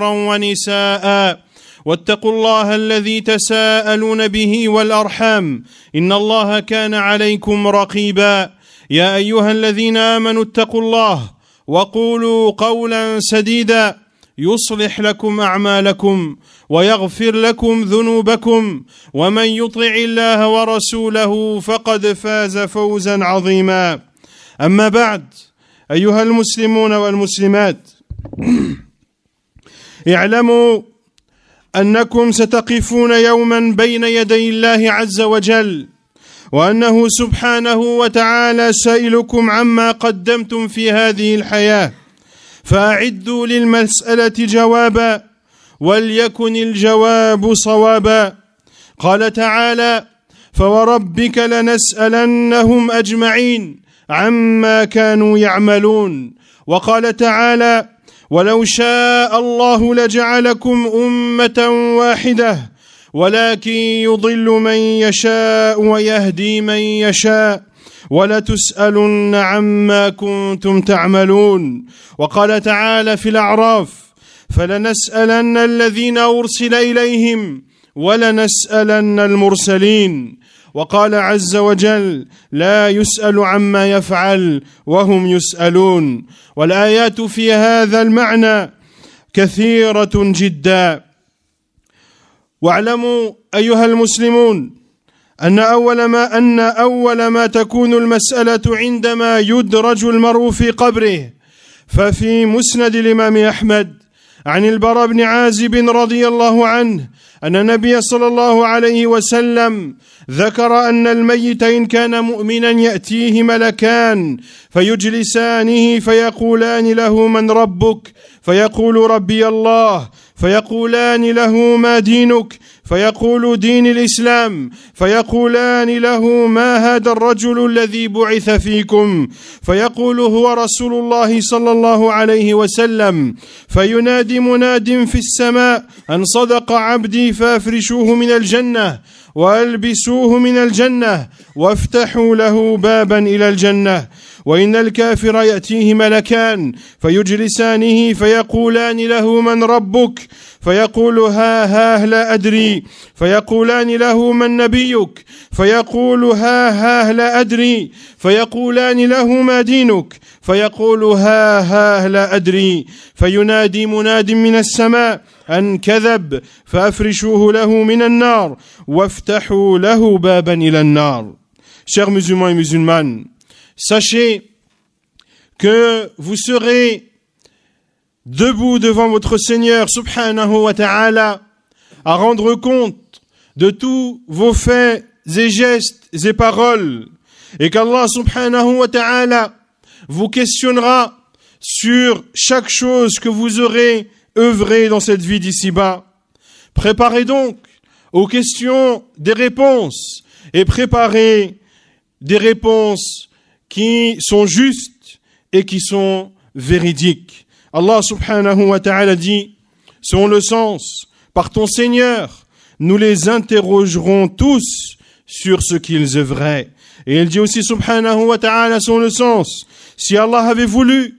ونساء واتقوا الله الذي تساءلون به والأرحام إن الله كان عليكم رقيبا يا أيها الذين آمنوا اتقوا الله وقولوا قولا سديدا يصلح لكم أعمالكم ويغفر لكم ذنوبكم ومن يطع الله ورسوله فقد فاز فوزا عظيما أما بعد أيها المسلمون والمسلمات اعلموا أنكم ستقفون يوما بين يدي الله عز وجل وأنه سبحانه وتعالى سائلكم عما قدمتم في هذه الحياة فأعدوا للمسألة جوابا وليكن الجواب صوابا. قال تعالى فوربك لنسألنهم أجمعين عما كانوا يعملون. وقال تعالى ولو شاء الله لجعلكم أمة واحدة ولكن يضل من يشاء ويهدي من يشاء ولتسألن عما كنتم تعملون. وقال تعالى في الأعراف فلنسألن الذين أرسل إليهم ولنسألن المرسلين. وقال عز وجل لا يسأل عما يفعل وهم يسألون. والآيات في هذا المعنى كثيرة جدا. واعلموا أيها المسلمون أن أول ما تكون المسألة عندما يدرج المرء في قبره. ففي مسند الإمام أحمد عن البراء بن عازب رضي الله عنه أن النبي صلى الله عليه وسلم ذكر أن الميت إن كان مؤمنا يأتيه ملكان فيجلسانه فيقولان له من ربك فيقول ربي الله فيقولان له ما دينك فيقول دين الإسلام فيقولان له ما هذا الرجل الذي بعث فيكم فيقول هو رسول الله صلى الله عليه وسلم فينادي مناد في السماء أن صدق عبدي فافرشوه من الجنة وألبسوه من الجنة وافتحوا له بابا إلى الجنة. وإن الكافر يأتيه ملكان فيجلسانه فيقولان له من ربك فيقول ها لا أدري فيقولان له من نبيك فيقول ها لا أدري فيقولان له ما دينك فيقول ها لا أدري فينادي مناد من السماء أن كذب فأفرشوه له من النار وافتحوا له بابا إلى النار. Chers musulmans et musulmanes, sachez que vous serez debout devant votre Seigneur subhanahu wa ta'ala à rendre compte de tous vos faits et gestes et paroles et qu'Allah subhanahu wa ta'ala vous questionnera sur chaque chose que vous aurez œuvré dans cette vie d'ici-bas. Préparez donc aux questions des réponses et préparez des réponses qui sont justes et qui sont véridiques. Allah subhanahu wa ta'ala dit, selon le sens, par ton Seigneur, nous les interrogerons tous sur ce qu'ils œuvraient. Et il dit aussi subhanahu wa ta'ala, selon le sens, si Allah avait voulu,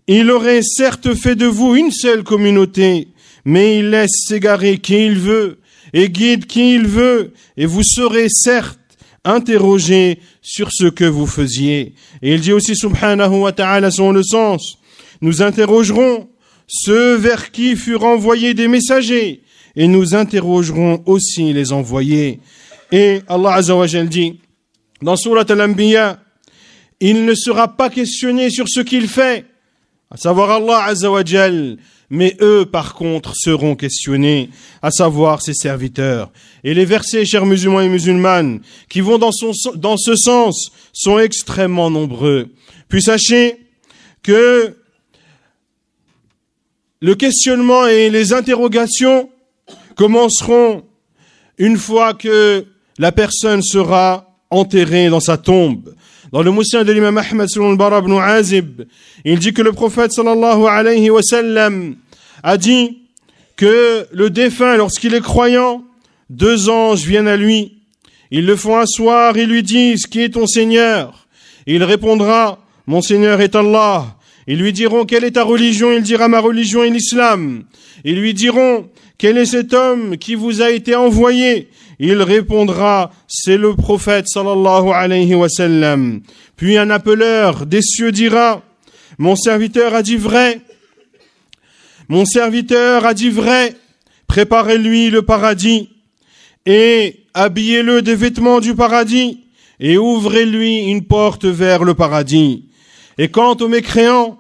il aurait certes fait de vous une seule communauté, mais il laisse s'égarer qui il veut et guide qui il veut, et vous serez certes interrogés sur ce que vous faisiez. Et il dit aussi subhanahu wa ta'ala selon le sens, nous interrogerons ceux vers qui furent envoyés des messagers et nous interrogerons aussi les envoyés. Et Allah Azza wa Jal dit dans Surat Al-Anbiya, il ne sera pas questionné sur ce qu'il fait, à savoir Allah Azza wa Jal, mais eux par contre seront questionnés, à savoir ses serviteurs. Et les versets, chers musulmans et musulmanes, qui vont dans ce sens sont extrêmement nombreux. Puis sachez que le questionnement et les interrogations commenceront une fois que la personne sera enterrée dans sa tombe. Dans le Musnad de l'imam Ahmad selon le Bara ibn Azib, il dit que le prophète sallallahu alayhi wa sallam a dit que le défunt, lorsqu'il est croyant, 2 anges viennent à lui. Ils le font asseoir et lui disent « Qui est ton Seigneur ?» Il répondra « Mon Seigneur est Allah ». Ils lui diront, quelle est ta religion? Il dira, ma religion est l'islam. Ils lui diront, quel est cet homme qui vous a été envoyé? Il répondra, c'est le prophète sallallahu alayhi wa sallam. Puis un appeleur des cieux dira, mon serviteur a dit vrai. Mon serviteur a dit vrai. Préparez-lui le paradis et habillez-le des vêtements du paradis et ouvrez-lui une porte vers le paradis. Et quant aux mécréants,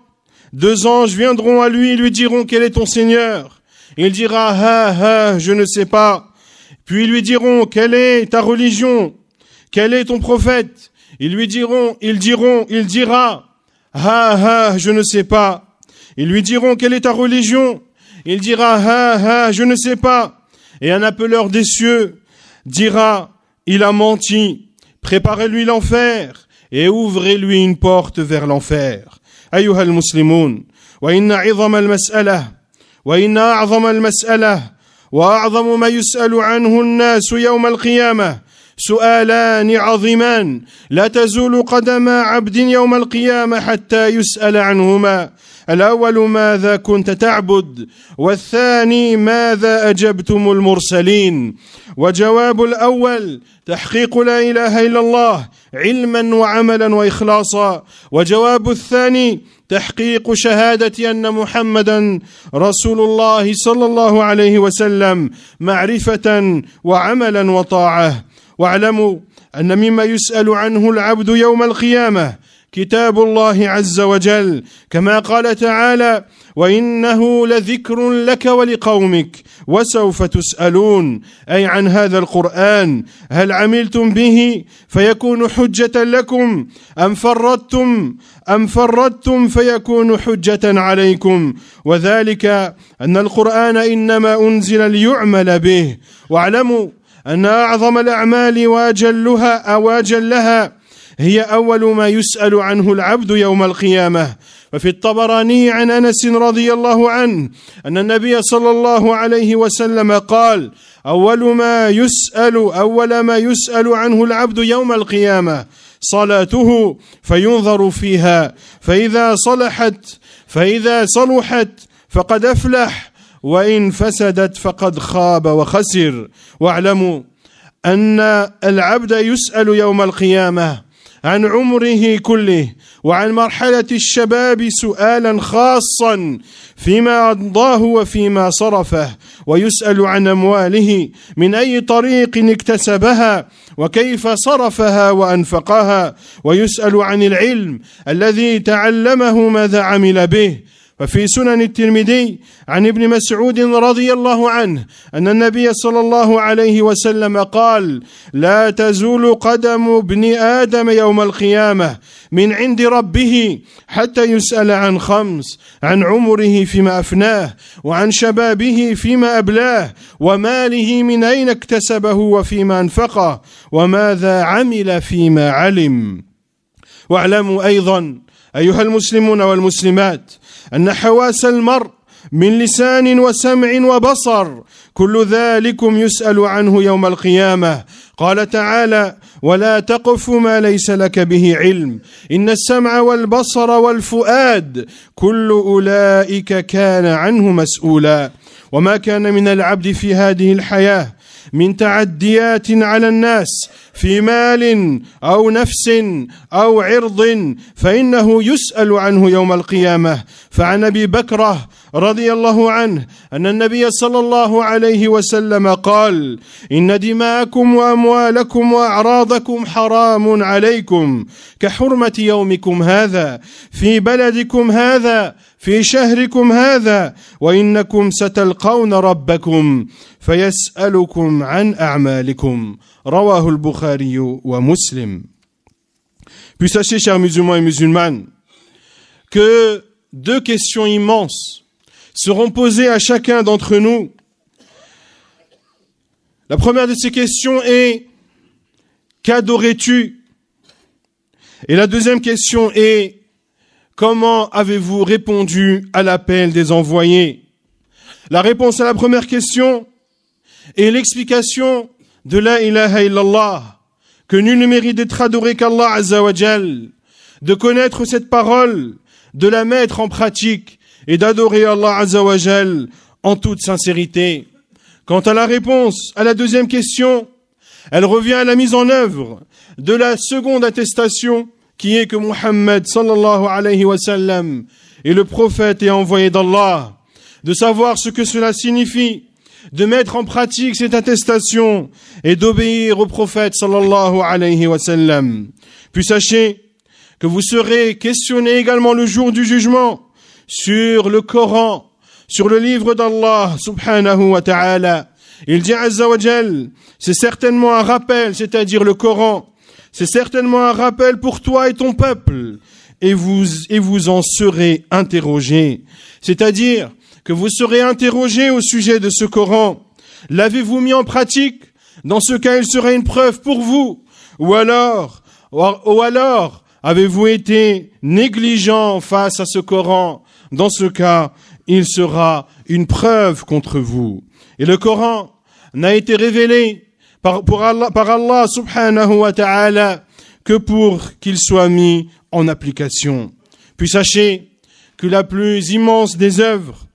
2 anges viendront à lui et lui diront, quel est ton Seigneur? Il dira, je ne sais pas. Puis ils lui diront, quelle est ta religion? Quel est ton prophète? Il dira, je ne sais pas. Ils lui diront, quelle est ta religion? Il dira, je ne sais pas. Et un appeleur des cieux dira, il a menti. Préparez-lui l'enfer et ouvrez-lui une porte vers l'enfer. أيها المسلمون وإن عظم المسألة وإن أعظم المسألة وأعظم ما يسأل عنه الناس يوم القيامة سؤالان عظيمان لا تزول قدم عبد يوم القيامة حتى يسأل عنهما الأول ماذا كنت تعبد والثاني ماذا أجبتم المرسلين وجواب الأول تحقيق لا إله إلا الله علما وعملا وإخلاصا وجواب الثاني تحقيق شهادة أن محمدا رسول الله صلى الله عليه وسلم معرفة وعملا وطاعة واعلموا أن مما يسأل عنه العبد يوم القيامة كتاب الله عز وجل كما قال تعالى وإنه لذكر لك ولقومك وسوف تسألون أي عن هذا القرآن هل عملتم به فيكون حجة لكم أم فردتم فيكون حجة عليكم وذلك أن القرآن إنما أنزل ليعمل به واعلموا أن أعظم الأعمال وأجلها هي أول ما يسأل عنه العبد يوم القيامة ففي الطبراني عن أنس رضي الله عنه أن النبي صلى الله عليه وسلم قال أول ما يسأل عنه العبد يوم القيامة صلاته فينظر فيها فإذا صلحت فقد أفلح وإن فسدت فقد خاب وخسر واعلموا أن العبد يسأل يوم القيامة عن عمره كله وعن مرحلة الشباب سؤالا خاصا فيما أمضاه وفيما صرفه ويسأل عن أمواله من أي طريق اكتسبها وكيف صرفها وأنفقها ويسأل عن العلم الذي تعلمه ماذا عمل به وفي سنن الترمذي عن ابن مسعود رضي الله عنه أن النبي صلى الله عليه وسلم قال لا تزول قدم ابن آدم يوم القيامة من عند ربه حتى يسأل عن 5 عن عمره فيما أفناه وعن شبابه فيما أبلاه وماله من أين اكتسبه وفيما أنفقه وماذا عمل فيما علم واعلموا أيضا أيها المسلمون والمسلمات أن حواس المرء من لسان وسمع وبصر كل ذلكم يسأل عنه يوم القيامة قال تعالى ولا تقف ما ليس لك به علم إن السمع والبصر والفؤاد كل أولئك كان عنه مسؤولا وما كان من العبد في هذه الحياة من تعديات على الناس في مال أو نفس أو عرض فإنه يسأل عنه يوم القيامة فعن أبي بكرة رضي الله عنه أن النبي صلى الله عليه وسلم قال إن دماءكم وأموالكم وأعراضكم حرام عليكم كحرمة يومكم هذا في بلدكم هذا في شهركم هذا وإنكم ستلقون ربكم فيسألكم عن أعمالكم رواه البخاري ومسلم. Puis sachez, chers musulmans et musulmanes, que 2 questions immenses seront posées à chacun d'entre nous. La première de ces questions est « Qu'adorais-tu » Et la deuxième question est « Comment avez-vous répondu à l'appel des envoyés » La réponse à la première question est l'explication de la ilaha illallah, que nul ne mérite d'être adoré qu'Allah Azza wa Jal, de connaître cette parole, de la mettre en pratique et d'adorer Allah Azza wa Jal en toute sincérité. Quant à la réponse à la deuxième question, elle revient à la mise en œuvre de la seconde attestation qui est que Muhammad sallallahu alayhi wa sallam est le prophète et envoyé d'Allah, de savoir ce que cela signifie, de mettre en pratique cette attestation et d'obéir au prophète sallallahu alayhi wa sallam. Puis sachez que vous serez questionné également le jour du jugement sur le Coran, sur le livre d'Allah subhanahu wa ta'ala. Il dit Azza wa Jal, c'est certainement un rappel, c'est-à-dire le Coran, c'est certainement un rappel pour toi et ton peuple, et vous en serez interrogés. C'est-à-dire que vous serez interrogés au sujet de ce Coran. L'avez-vous mis en pratique? Dans ce cas, il sera une preuve pour vous. Ou alors, avez-vous été négligent face à ce Coran? Dans ce cas, il sera une preuve contre vous. Et le Coran n'a été révélé par Allah subhanahu wa ta'ala que pour qu'il soit mis en application. Puis sachez que la plus immense des œuvres,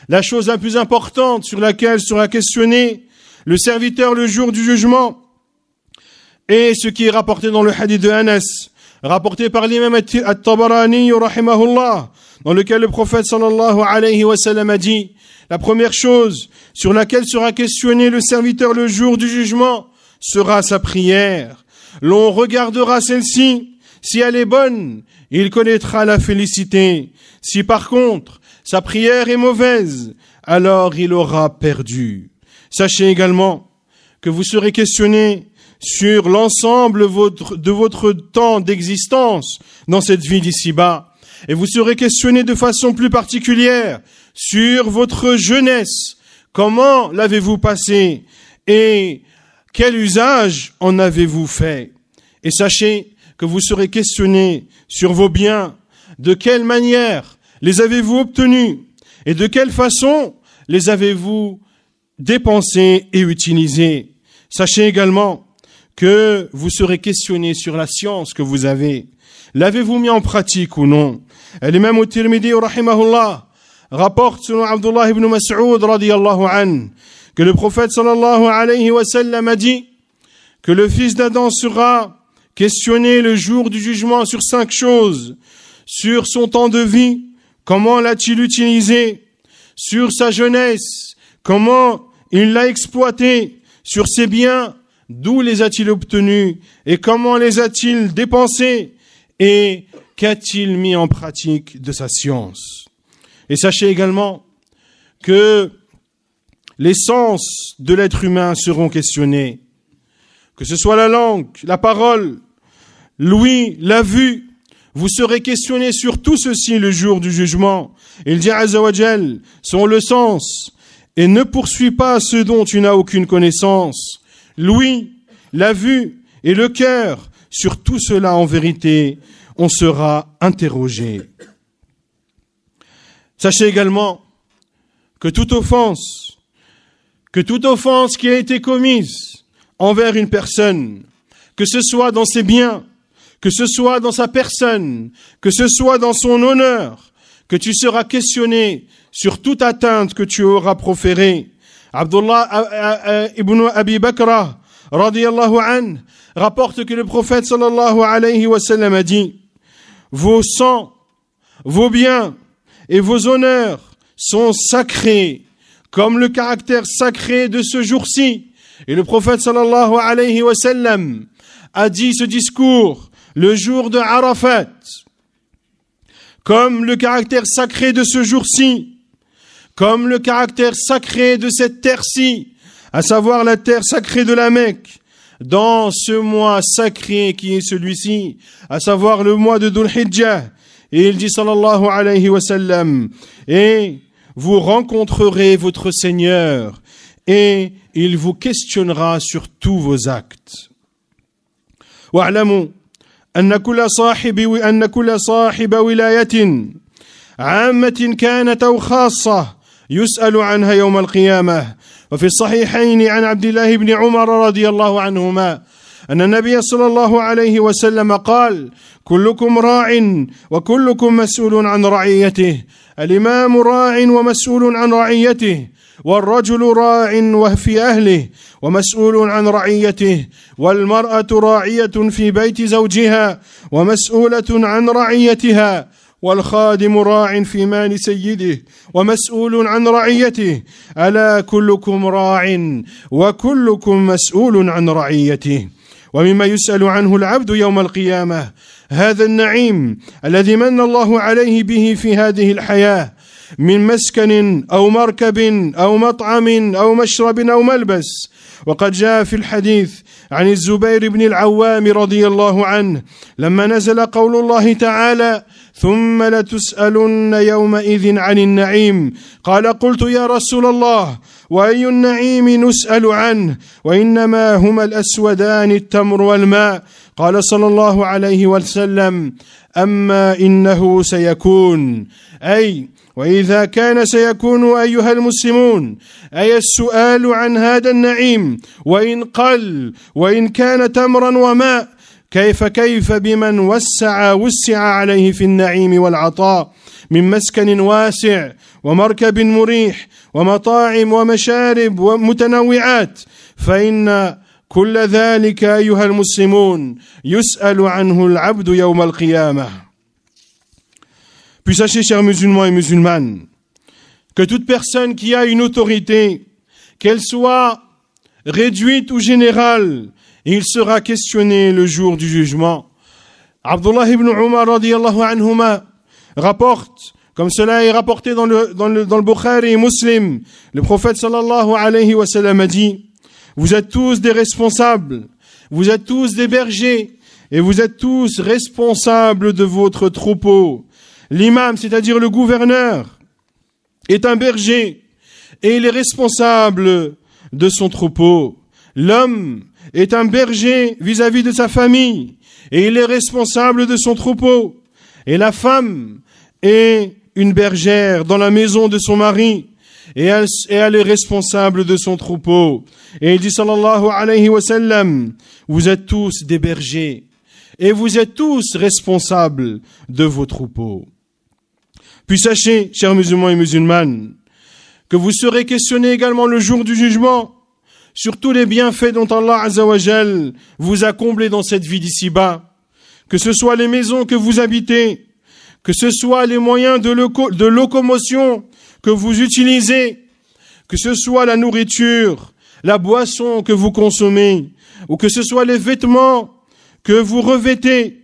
la chose la plus importante sur laquelle sera questionné le serviteur le jour du jugement, est ce qui est rapporté dans le hadith de Anas, rapporté par l'imam At-Tabarani rahimahullah, dans lequel le prophète sallallahu alayhi wa sallam a dit: la première chose sur laquelle sera questionné le serviteur le jour du jugement sera sa prière. L'on regardera celle-ci. Si elle est bonne, il connaîtra la félicité. Si par contre, sa prière est mauvaise, alors il aura perdu. Sachez également que vous serez questionné sur l'ensemble de votre temps d'existence dans cette vie d'ici-bas. Et vous serez questionné de façon plus particulière sur votre jeunesse. Comment l'avez-vous passée et quel usage en avez-vous fait? Et sachez que vous serez questionné sur vos biens. De quelle manière les avez-vous obtenus? Et de quelle façon les avez-vous dépensés et utilisés? Sachez également que vous serez questionné sur la science que vous avez. L'avez-vous mis en pratique ou non? L'imam At-Tirmidhi rahimahullah rapporte selon Abdullah ibn Mas'ud radiyallahu anhu que le prophète sallallahu alayhi wa sallam a dit que le fils d'Adam sera questionné le jour du jugement sur 5 choses: sur son temps de vie, comment l'a-t-il utilisé; sur sa jeunesse, comment il l'a exploité; sur ses biens, d'où les a-t-il obtenus et comment les a-t-il dépensés, et qu'a-t-il mis en pratique de sa science. Et sachez également que les sens de l'être humain seront questionnés, que ce soit la langue, la parole, l'ouïe, la vue. Vous serez questionné sur tout ceci le jour du jugement. Il dit Azza wa Jal, sont le sens, et ne poursuis pas ce dont tu n'as aucune connaissance. L'ouïe, la vue et le cœur, sur tout cela en vérité, on sera interrogé. Sachez également que toute offense qui a été commise envers une personne, que ce soit dans ses biens, que ce soit dans sa personne, que ce soit dans son honneur, que tu seras questionné sur toute atteinte que tu auras proférée. Abdullah ibn Abi Bakra radiyallahu anhu rapporte que le prophète sallallahu alayhi wa sallam a dit: vos sangs, vos biens et vos honneurs sont sacrés, comme le caractère sacré de ce jour-ci. Et le prophète sallallahu alayhi wa sallam a dit ce discours le jour de Arafat, comme le caractère sacré de ce jour-ci, comme le caractère sacré de cette terre-ci, à savoir la terre sacrée de la Mecque, dans ce mois sacré qui est celui-ci, à savoir le mois de Dhul Hijjah. Et il dit sallallahu alayhi wa sallam: et vous rencontrerez votre Seigneur et il vous questionnera sur tous vos actes. واعلموا أن كل صاحب ولاية عامة كانت أو خاصة يسأل عنها يوم القيامة. وفي الصحيحين عن عبد الله بن عمر رضي الله عنهما أن النبي صلى الله عليه وسلم قال: كلكم راع وكلكم مسؤول عن رعيته. الإمام راع ومسؤول عن رعيته، والرجل راع في أهله ومسؤول عن رعيته، والمرأة راعية في بيت زوجها ومسؤولة عن رعيتها، والخادم راع في مال سيده ومسؤول عن رعيته. ألا كلكم راع وكلكم مسؤول عن رعيته. ومما يسأل عنه العبد يوم القيامة هذا النعيم الذي من الله عليه به في هذه الحياة من مسكن أو مركب أو مطعم أو مشرب أو ملبس. وقد جاء في الحديث عن الزبير بن العوام رضي الله عنه لما نزل قول الله تعالى: ثم لتسألن يومئذ عن النعيم، قال: قلت يا رسول الله وأي النعيم نسأل عنه؟ وإنما هما الأسودان التمر والماء. قال صلى الله عليه وسلم: أما إنه سيكون، أي وإذا كان سيكون أيها المسلمون، أي السؤال عن هذا النعيم وإن قل وإن كان تمرا وماء، كيف بمن وسع عليه في النعيم والعطاء من مسكن واسع ومركب مريح ومطاعم ومشارب ومتنوعات، فإن كل ذلك أيها المسلمون يسأل عنه العبد يوم القيامة. Puis sachez, chers musulmans et musulmanes, que toute personne qui a une autorité, qu'elle soit réduite ou générale, il sera questionné le jour du jugement. Abdullah ibn Umar radiyallahu anhuma rapporte, comme cela est rapporté dans le Bukhari et Muslim, le prophète sallallahu alayhi wa sallam a dit: vous êtes tous des responsables, vous êtes tous des bergers, et vous êtes tous responsables de votre troupeau. L'imam, c'est-à-dire le gouverneur, est un berger et il est responsable de son troupeau. L'homme est un berger vis-à-vis de sa famille et il est responsable de son troupeau. Et la femme est une bergère dans la maison de son mari et elle est responsable de son troupeau. Et il dit sallallahu alayhi wa sallam: vous êtes tous des bergers et vous êtes tous responsables de vos troupeaux. Puis sachez, chers musulmans et musulmanes, que vous serez questionnés également le jour du jugement sur tous les bienfaits dont Allah Azza wa Jal vous a comblés dans cette vie d'ici-bas, que ce soit les maisons que vous habitez, que ce soit les moyens de locomotion que vous utilisez, que ce soit la nourriture, la boisson que vous consommez, ou que ce soit les vêtements que vous revêtez.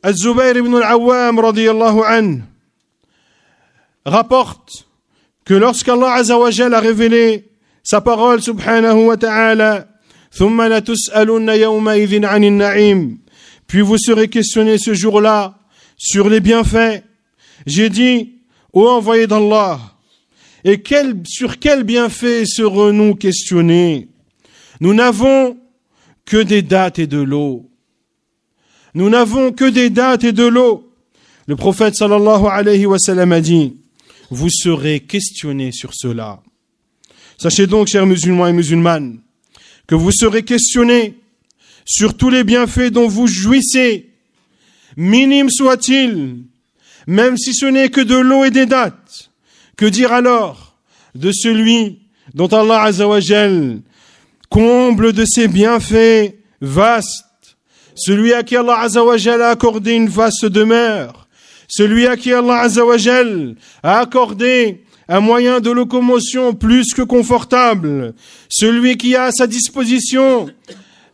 Al-Zubayr ibn al-Awwam radiyallahu anhu rapporte que lorsqu'Allah Azza wa Jal a révélé sa parole subhanahu wa ta'ala, thumma la tus'alunna yawma idhin 'anil na'im, puis vous serez questionnés ce jour-là sur les bienfaits. J'ai dit: ô envoyé d'Allah, et sur quels bienfaits serons-nous questionnés? Nous n'avons que des dattes et de l'eau. Nous n'avons que des dattes et de l'eau. Le prophète sallallahu alayhi wa sallam a dit: vous serez questionnés sur cela. Sachez donc, chers musulmans et musulmanes, que vous serez questionnés sur tous les bienfaits dont vous jouissez, minimes soient-ils, même si ce n'est que de l'eau et des dattes. Que dire alors de celui dont Allah Azza wa Jal comble de ses bienfaits vastes, celui à qui Allah Azza wa Jal a accordé une vaste demeure, celui à qui Allah Azza wa Jal a accordé un moyen de locomotion plus que confortable, celui qui a à sa disposition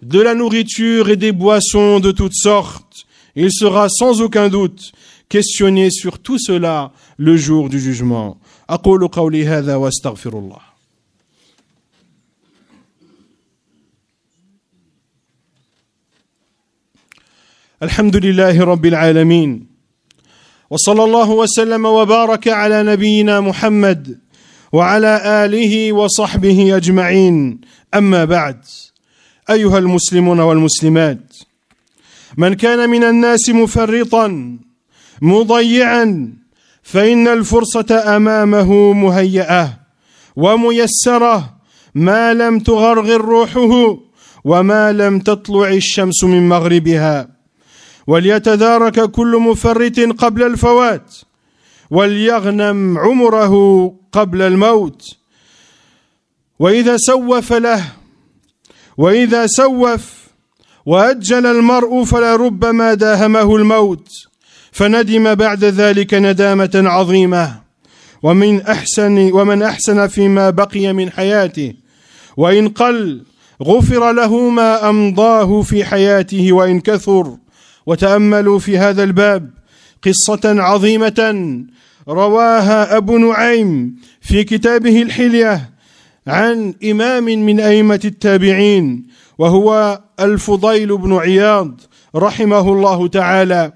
de la nourriture et des boissons de toutes sortes. Il sera sans aucun doute questionné sur tout cela le jour du jugement. أقول قولي هذا وأستغفر الله. الحمد لله رب العالمين وصلى الله وسلم وبارك على نبينا محمد وعلى آله وصحبه أجمعين. أما بعد، أيها المسلمون والمسلمات، من كان من الناس مفرطا مضيعا فإن الفرصة أمامه مهيئة وميسرة ما لم تغرغر روحه وما لم تطلع الشمس من مغربها وليتدارك كل مفرط قبل الفوات وليغنم عمره قبل الموت وإذا سوف وأجل المرء فلربما داهمه الموت فندم بعد ذلك ندامة عظيمة ومن أحسن فيما بقي من حياته وإن قل غفر له ما أمضاه في حياته وإن كثر. وتأملوا في هذا الباب قصة عظيمة رواها أبو نعيم في كتابه الحلية عن إمام من أئمة التابعين وهو الفضيل بن عياض رحمه الله تعالى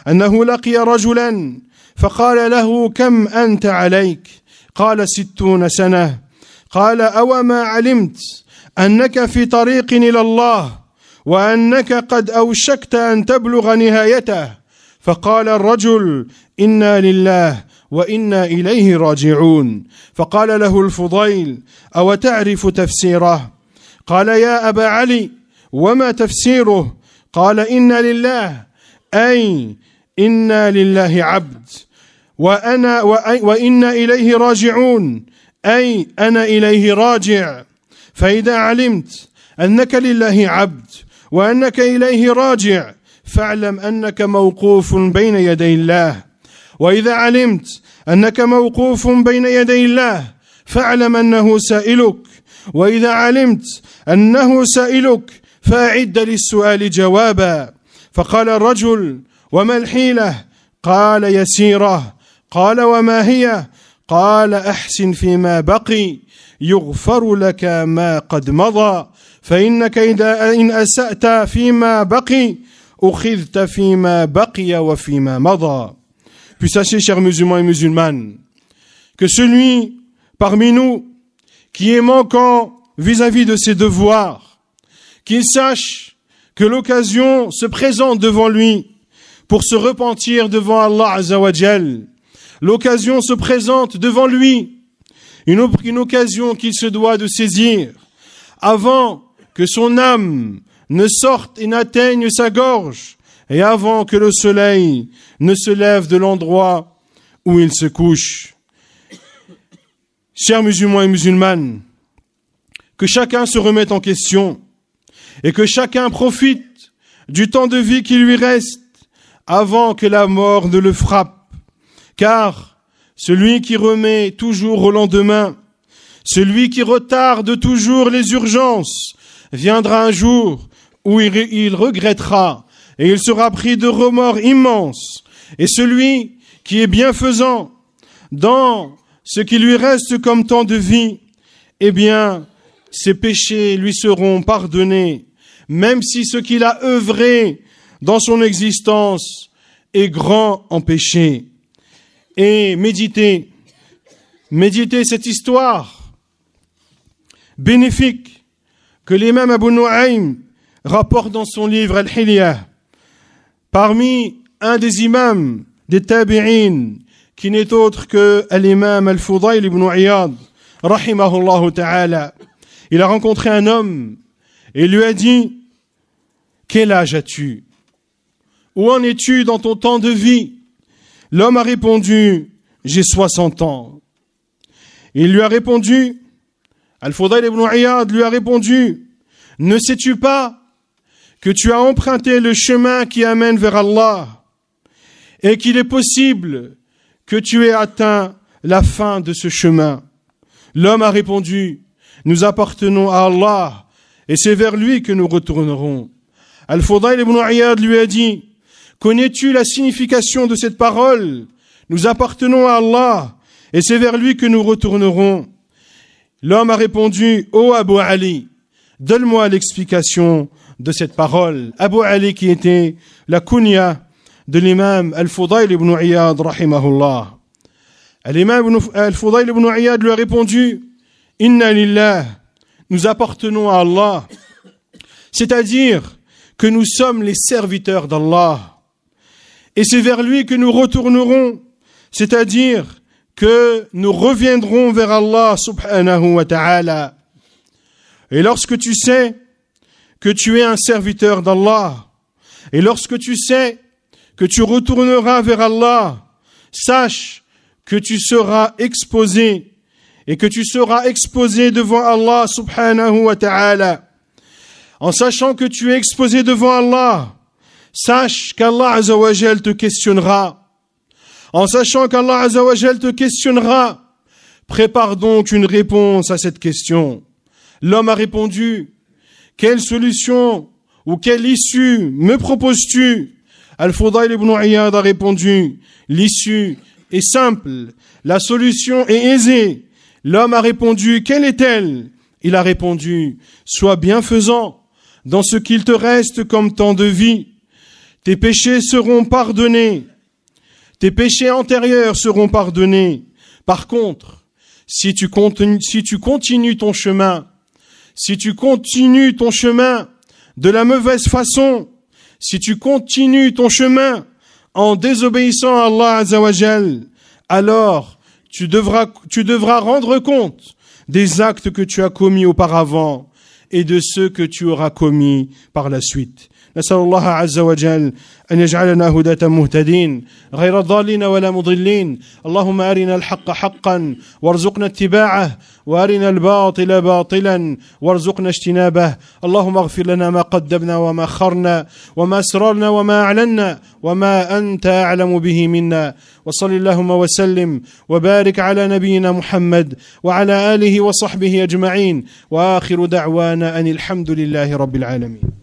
أنه لقي رجلا فقال له كم أنت عليك؟ قال 60 سنة. قال أوما علمت أنك في طريق إلى الله وأنك قد أوشكت أن تبلغ نهايته؟ فقال الرجل إنا لله وإنا إليه راجعون. فقال له الفضيل أو تعرف تفسيره؟ قال يا أبا علي وما تفسيره؟ قال إنا لله أي إنا لله عبد وإنا إليه راجعون أي أنا إليه راجع. فإذا علمت أنك لله عبد وأنك إليه راجع فاعلم أنك موقوف بين يدي الله، وإذا علمت أنك موقوف بين يدي الله فاعلم أنه سائلك، وإذا علمت أنه سائلك فأعد للسؤال جوابا. فقال الرجل وما الحيلة؟ قال يسيرة. قال وما هي؟ قال أحسن فيما بقي يغفر لك ما قد مضى، فإنك إن أسأت فيما بقي أخذت فيما بقي وفيما مضى. Puis sachez, chers musulmans et musulmanes, que celui parmi nous qui est manquant vis-à-vis de ses devoirs, qu'il sache que l'occasion se présente devant lui pour se repentir devant Allah Azza wa Jal. L'occasion se présente devant lui, une occasion qu'il se doit de saisir avant que son âme ne sorte et n'atteigne sa gorge et avant que le soleil ne se lève de l'endroit où il se couche. Chers musulmans et musulmanes, que chacun se remette en question et que chacun profite du temps de vie qui lui reste avant que la mort ne le frappe. Car celui qui remet toujours au lendemain, celui qui retarde toujours les urgences, viendra un jour où il regrettera et il sera pris de remords immenses. Et celui qui est bienfaisant dans ce qui lui reste comme temps de vie, eh bien, ses péchés lui seront pardonnés, même si ce qu'il a œuvré dans son existence est grand en péché. Et méditez cette histoire bénéfique que l'imam Abu Nu'aym rapporte dans son livre Al-Hilya, parmi un des imams des tabi'in, qui n'est autre que l'imam Al-Fudayl ibn Iyad, rahimahullah ta'ala. Il a rencontré un homme et lui a dit « Quel âge as-tu? Où en es-tu dans ton temps de vie ?» L'homme a répondu « J'ai 60 ans. » Il lui a répondu, Al-Fudayl ibn Iyad lui a répondu « Ne sais-tu pas que tu as emprunté le chemin qui amène vers Allah et qu'il est possible que tu aies atteint la fin de ce chemin ?» L'homme a répondu « Nous appartenons à Allah et c'est vers lui que nous retournerons. » Al-Fudayl ibn Iyad lui a dit « Connais-tu la signification de cette parole? Nous appartenons à Allah et c'est vers lui que nous retournerons. » L'homme a répondu « Ô Abu Ali, donne-moi l'explication de cette parole. » Abu Ali qui était la kunya de l'imam Al-Fudayl ibn Iyad rahimahullah. L'imam Al-Fudayl ibn Iyad lui a répondu « Inna lillah, nous appartenons à Allah. » C'est-à-dire que nous sommes les serviteurs d'Allah. Et c'est vers lui que nous retournerons, c'est-à-dire que nous reviendrons vers Allah subhanahu wa ta'ala. Et lorsque tu sais que tu es un serviteur d'Allah. Et lorsque tu sais que tu retourneras vers Allah, sache que tu seras exposé et que tu seras exposé devant Allah subhanahu wa ta'ala. En sachant que tu es exposé devant Allah, sache qu'Allah azza wa jal te questionnera. En sachant qu'Allah azza wa jal te questionnera, prépare donc une réponse à cette question. L'homme a répondu, quelle solution ou quelle issue me proposes-tu? Al-Fudayl ibn Iyad a répondu, l'issue est simple, la solution est aisée. L'homme a répondu, quelle est-elle? Il a répondu, sois bienfaisant dans ce qu'il te reste comme temps de vie. Tes péchés seront pardonnés. Tes péchés antérieurs seront pardonnés. Par contre, si tu continues ton chemin de la mauvaise façon, si tu continues ton chemin en désobéissant à Allah Azza wa Jal, alors tu devras rendre compte des actes que tu as commis auparavant et de ceux que tu auras commis par la suite. نسأل الله عز وجل أن يجعلنا هداة مهتدين غير ضالين ولا مضلين. اللهم أرنا الحق حقا وارزقنا اتباعه وأرنا الباطل باطلا وارزقنا اجتنابه. اللهم اغفر لنا ما قدمنا وما أخرنا وما أسررنا وما أعلنا وما أنت أعلم به منا. وصل اللهم وسلم وبارك على نبينا محمد وعلى آله وصحبه أجمعين. وآخر دعوانا أن الحمد لله رب العالمين.